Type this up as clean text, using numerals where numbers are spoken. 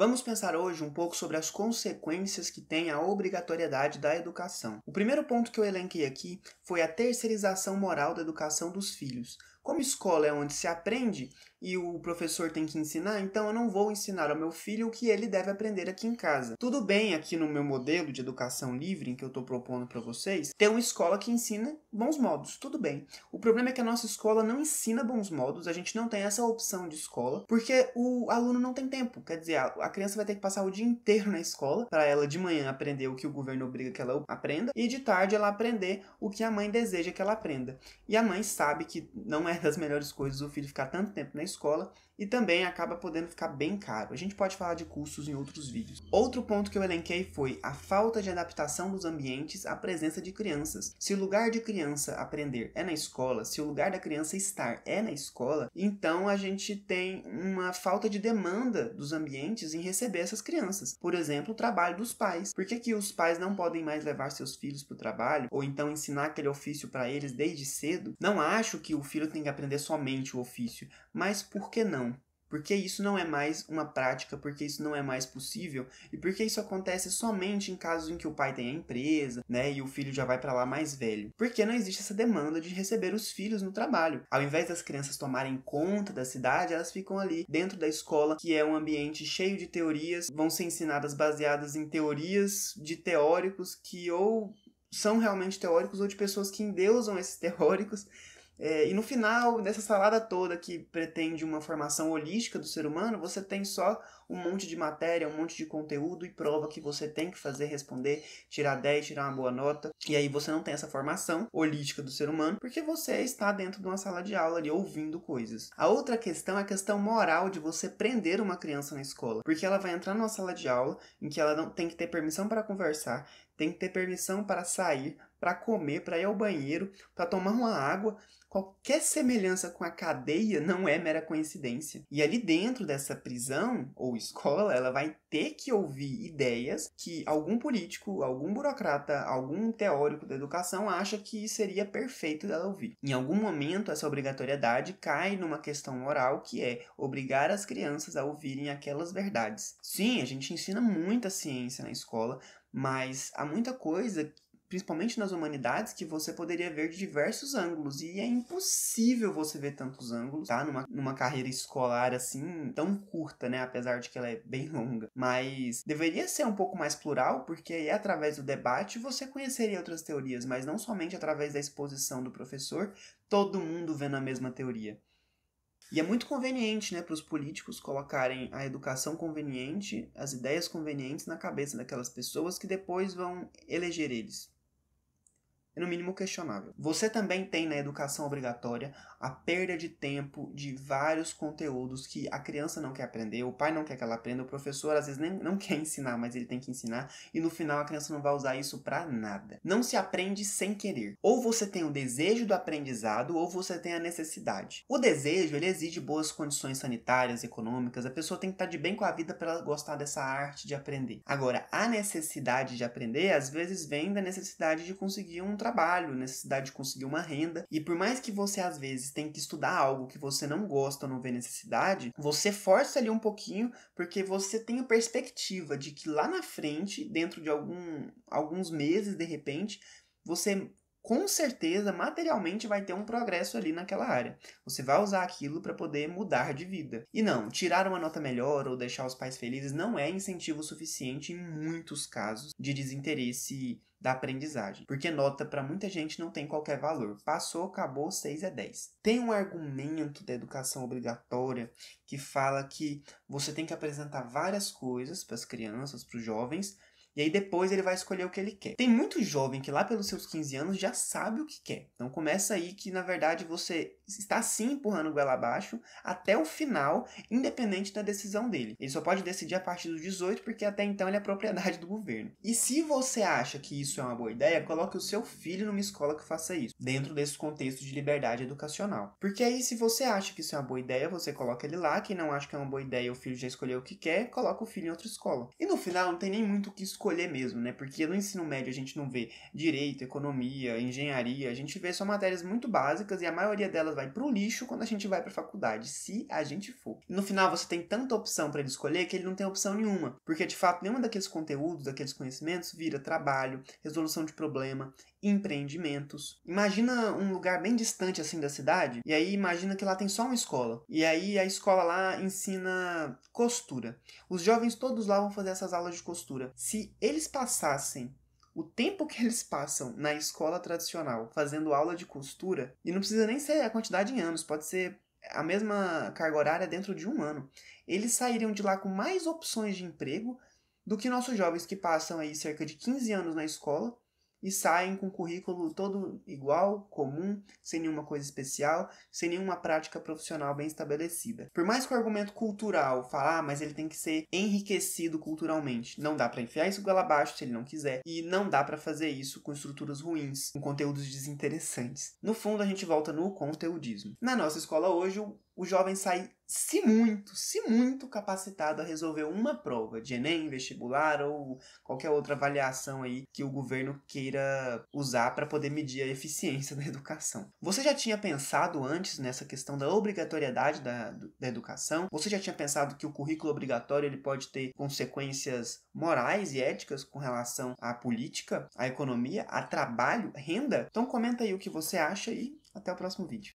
Vamos pensar hoje um pouco sobre as consequências que tem a obrigatoriedade da educação. O primeiro ponto que eu elenquei aqui foi a terceirização moral da educação dos filhos. Como escola é onde se aprende e o professor tem que ensinar, então eu não vou ensinar ao meu filho o que ele deve aprender aqui em casa. Tudo bem aqui no meu modelo de educação livre, em que eu estou propondo para vocês, ter uma escola que ensina bons modos, tudo bem. O problema é que a nossa escola não ensina bons modos, a gente não tem essa opção de escola, porque o aluno não tem tempo. Quer dizer, a criança vai ter que passar o dia inteiro na escola, para ela de manhã aprender o que o governo obriga que ela aprenda, e de tarde ela aprender o que a mãe deseja que ela aprenda. E a mãe sabe que não é das melhores coisas o filho ficar tanto tempo na escola e também acaba podendo ficar bem caro. A gente pode falar de custos em outros vídeos. Outro ponto que eu elenquei foi a falta de adaptação dos ambientes à presença de crianças. Se o lugar de criança aprender é na escola, se o lugar da criança estar é na escola, então a gente tem uma falta de demanda dos ambientes em receber essas crianças. Por exemplo, o trabalho dos pais. Por que os pais não podem mais levar seus filhos para o trabalho ou então ensinar aquele ofício para eles desde cedo? Não acho que o filho tem que aprender somente o ofício, mas por que não? Porque isso não é mais uma prática, porque isso não é mais possível e porque isso acontece somente em casos em que o pai tem a empresa, né, e o filho já vai para lá mais velho. Porque não existe essa demanda de receber os filhos no trabalho. Ao invés das crianças tomarem conta da cidade, elas ficam ali dentro da escola, que é um ambiente cheio de teorias, vão ser ensinadas baseadas em teorias de teóricos que ou são realmente teóricos ou de pessoas que endeusam esses teóricos. E no final dessa salada toda que pretende uma formação holística do ser humano, você tem só um monte de matéria, um monte de conteúdo e prova que você tem que fazer, responder, tirar 10, tirar uma boa nota. E aí você não tem essa formação holística do ser humano porque você está dentro de uma sala de aula ali ouvindo coisas. A outra questão é a questão moral de você prender uma criança na escola, porque ela vai entrar numa sala de aula em que ela não tem que ter permissão para conversar, tem que ter permissão para sair, para comer, para ir ao banheiro, para tomar uma água. Qualquer semelhança com a cadeia não é mera coincidência. E ali dentro dessa prisão ou escola, ela vai ter que ouvir ideias que algum político, algum burocrata, algum teórico da educação acha que seria perfeito dela ouvir. Em algum momento, essa obrigatoriedade cai numa questão moral que é obrigar as crianças a ouvirem aquelas verdades. Sim, a gente ensina muita ciência na escola, mas há muita coisa, principalmente nas humanidades, que você poderia ver de diversos ângulos, e é impossível você ver tantos ângulos, tá? Numa carreira escolar assim, tão curta, né? Apesar de que ela é bem longa. Mas deveria ser um pouco mais plural, porque aí através do debate você conheceria outras teorias, mas não somente através da exposição do professor, todo mundo vendo a mesma teoria. E é muito conveniente, né, para os políticos colocarem a educação conveniente, as ideias convenientes na cabeça daquelas pessoas que depois vão eleger eles. É no mínimo questionável. Você também tem na educação obrigatória a perda de tempo de vários conteúdos que a criança não quer aprender, o pai não quer que ela aprenda, o professor às vezes nem não quer ensinar, mas ele tem que ensinar, e no final a criança não vai usar isso pra nada. Não se aprende sem querer. Ou você tem o desejo do aprendizado, ou você tem a necessidade. O desejo, ele exige boas condições sanitárias, econômicas, a pessoa tem que estar de bem com a vida para ela gostar dessa arte de aprender. Agora, a necessidade de aprender, às vezes vem da necessidade de conseguir um trabalho, necessidade de conseguir uma renda, e por mais que você às vezes tenha que estudar algo que você não gosta ou não vê necessidade, você força ali um pouquinho porque você tem a perspectiva de que lá na frente, dentro de alguns meses de repente, você com certeza, materialmente, vai ter um progresso ali naquela área. Você vai usar aquilo para poder mudar de vida. E não, tirar uma nota melhor ou deixar os pais felizes não é incentivo suficiente em muitos casos de desinteresse da aprendizagem. Porque nota para muita gente não tem qualquer valor. Passou, acabou, 6 é 10. Tem um argumento da educação obrigatória que fala que você tem que apresentar várias coisas para as crianças, para os jovens, e aí depois ele vai escolher o que ele quer. Tem muito jovem que lá pelos seus 15 anos já sabe o que quer. Então começa aí que na verdade você está sim empurrando goela abaixo até o final, independente da decisão dele. Ele só pode decidir a partir dos 18 porque até então ele é propriedade do governo. E se você acha que isso é uma boa ideia, coloque o seu filho numa escola que faça isso, dentro desse contexto de liberdade educacional. Porque aí se você acha que isso é uma boa ideia, você coloca ele lá. Quem não acha que é uma boa ideia, o filho já escolheu o que quer, coloca o filho em outra escola. E no final não tem nem muito o que escolher. escolher mesmo, né? Porque no ensino médio a gente não vê direito, economia, engenharia, a gente vê só matérias muito básicas e a maioria delas vai pro lixo quando a gente vai pra faculdade, se a gente for. No final você tem tanta opção para ele escolher que ele não tem opção nenhuma, porque de fato nenhum daqueles conteúdos, daqueles conhecimentos vira trabalho, resolução de problema, empreendimentos. Imagina um lugar bem distante assim da cidade, e aí imagina que lá tem só uma escola. E aí a escola lá ensina costura. Os jovens todos lá vão fazer essas aulas de costura. Se eles passassem o tempo que eles passam na escola tradicional fazendo aula de costura, e não precisa nem ser a quantidade em anos, pode ser a mesma carga horária dentro de um ano, eles sairiam de lá com mais opções de emprego do que nossos jovens que passam aí cerca de 15 anos na escola e saem com o currículo todo igual, comum, sem nenhuma coisa especial, sem nenhuma prática profissional bem estabelecida. Por mais que o argumento cultural fale, mas ele tem que ser enriquecido culturalmente, não dá para enfiar isso goela abaixo se ele não quiser, e não dá para fazer isso com estruturas ruins, com conteúdos desinteressantes. No fundo, a gente volta no conteudismo. Na nossa escola hoje, o jovem sai, se muito capacitado a resolver uma prova de Enem, vestibular ou qualquer outra avaliação aí que o governo queira usar para poder medir a eficiência da educação. Você já tinha pensado antes nessa questão da obrigatoriedade da educação? Você já tinha pensado que o currículo obrigatório ele pode ter consequências morais e éticas com relação à política, à economia, a trabalho, renda? Então comenta aí o que você acha e até o próximo vídeo.